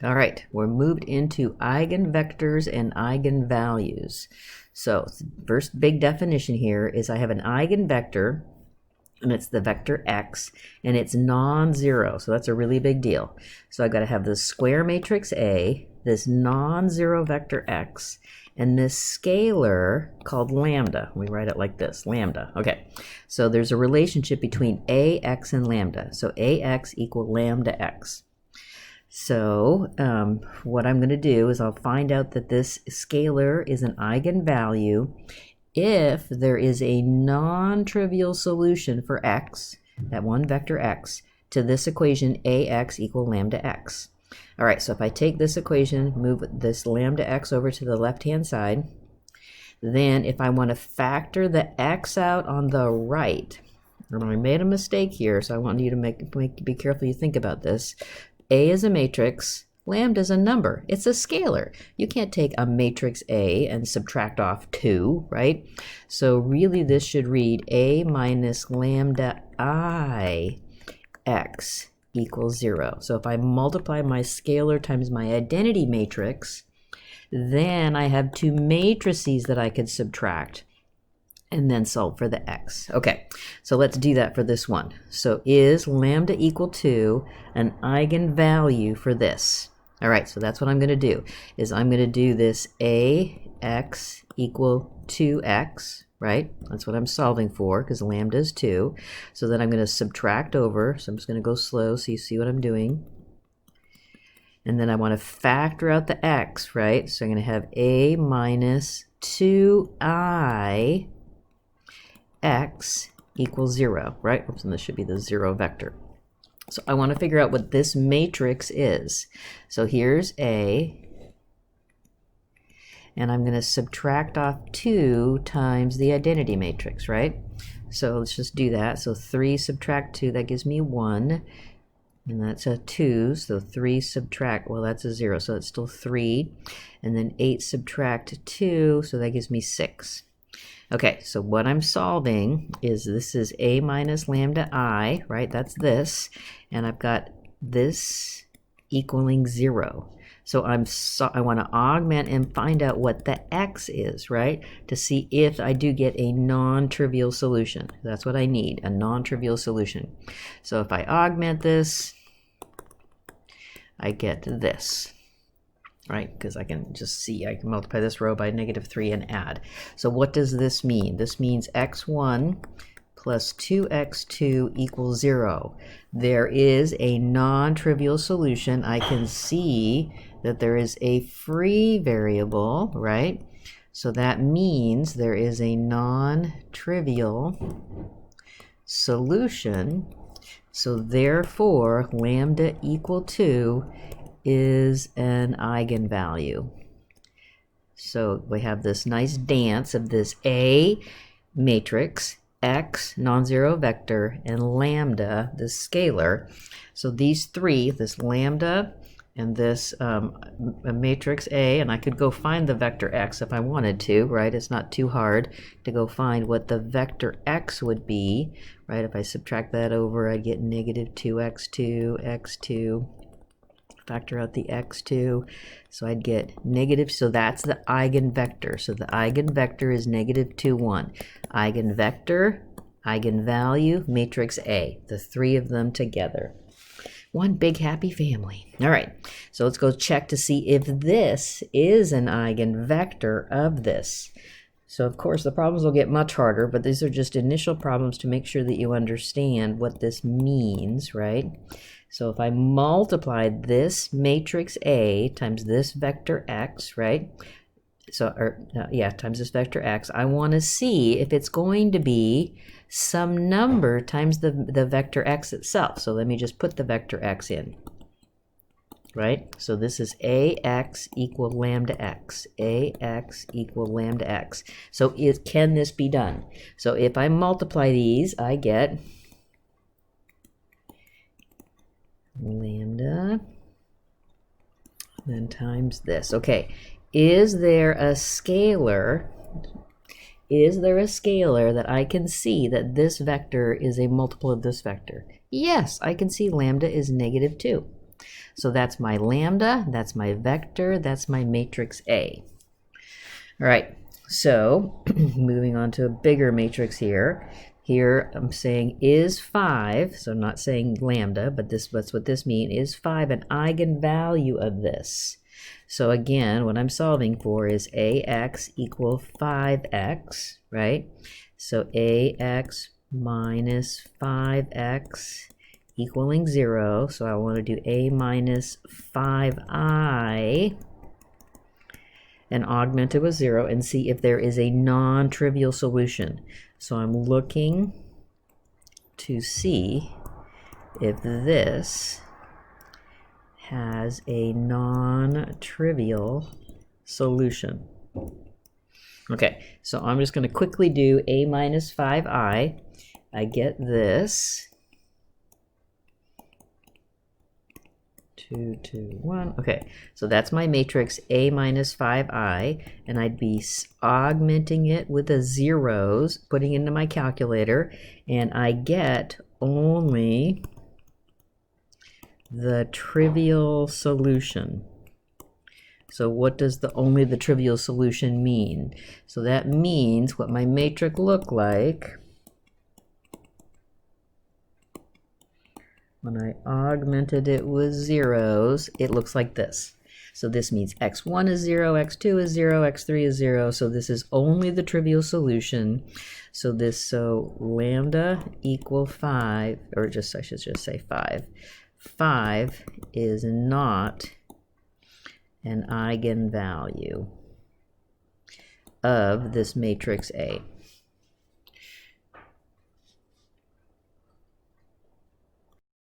All right, we're moved into eigenvectors and eigenvalues. So first big definition here is I have an eigenvector, and it's the vector x, and it's non-zero, so that's a really big deal. So I've got to have this square matrix A, this non-zero vector x, and this scalar called lambda. We write it like this, lambda. Okay, so there's a relationship between ax and lambda. So ax equal lambda x. So what I'm going to do is I'll find out that this scalar is an eigenvalue if there is a non-trivial solution for x, that one vector x, to this equation ax equal lambda x. All right, so if I take this equation, move this lambda x over to the left-hand side, then if I want to factor the x out on the right, remember I made a mistake here, so I want you to be careful you think about this. A is a matrix, lambda is a number. It's a scalar. You can't take a matrix A and subtract off 2, right? So really this should read A minus lambda I x equals 0. So if I multiply my scalar times my identity matrix, then I have two matrices that I could subtract and then solve for the x. Okay, so let's do that for this one. So is lambda equal to an eigenvalue for this? All right, so that's what I'm going to do, is I'm going to do this ax equal 2x, right? That's what I'm solving for, because lambda is 2. So then I'm going to subtract over, so I'm just going to go slow so you see what I'm doing. And then I want to factor out the x, right? So I'm going to have a minus 2I x equals 0, right? Oops, and this should be the 0 vector. So I want to figure out what this matrix is. So here's A, and I'm going to subtract off 2 times the identity matrix, right? So let's just do that. So 3 subtract 2, that gives me 1, and that's a 2, so 3 subtract, well, that's a 0, so it's still 3, and then 8 subtract 2, so that gives me 6. Okay, so what I'm solving is this is a minus lambda I, right? That's this, and I've got this equaling 0. So I want to augment and find out what the x is, right? To see if I do get a non-trivial solution. That's what I need, a non-trivial solution. So if I augment this, I get this. Right, because I can just see, I can multiply this row by -3 and add. So what does this mean? This means x1 plus 2x2 equals 0. There is a non-trivial solution. I can see that there is a free variable, right? So that means there is a non-trivial solution. So therefore, lambda equal 2 is an eigenvalue. So we have this nice dance of this A matrix, x, non-zero vector, and lambda, this scalar. So these three, this lambda and this matrix A, and I could go find the vector x if I wanted to, right? It's not too hard to go find what the vector x would be, right? If I subtract that over, I'd get -2x2, x2, factor out the x2, so I'd get negative, so that's the eigenvector. So the eigenvector is -2, 1. Eigenvector, eigenvalue, matrix A, the three of them together. One big happy family. All right, so let's go check to see if this is an eigenvector of this. So of course the problems will get much harder, but these are just initial problems to make sure that you understand what this means, right? So if I multiply this matrix A times this vector x, right? So, times this vector x, I want to see if it's going to be some number times the vector x itself. So let me just put the vector x in, right? So this is ax equal lambda x, ax equal lambda x. So can this be done? So if I multiply these, I get lambda, then times this. Okay, is there a scalar? Is there a scalar that I can see that this vector is a multiple of this vector? Yes, I can see lambda is -2. So that's my lambda, that's my vector, that's my matrix A. All right, so moving on to a bigger matrix here. Here I'm saying is 5, so I'm not saying lambda, but that's what this means. Is 5 an eigenvalue of this? So again, what I'm solving for is ax equal 5x, right? So ax minus 5x equaling 0. So I want to do a minus 5I and augment it with 0 and see if there is a non-trivial solution. So I'm looking to see if this has a non-trivial solution. Okay, so I'm just going to quickly do a minus 5I. I get this. 2, 2, 1. Okay, so that's my matrix A minus 5I, and I'd be augmenting it with the zeros, putting it into my calculator, and I get only the trivial solution. So what does only the trivial solution mean? So that means what my matrix looked like when I augmented it with zeros, it looks like this. So this means x1 is 0, x2 is 0, x3 is 0. So this is only the trivial solution. So lambda equal 5, or I should just say 5. 5 is not an eigenvalue of this matrix A.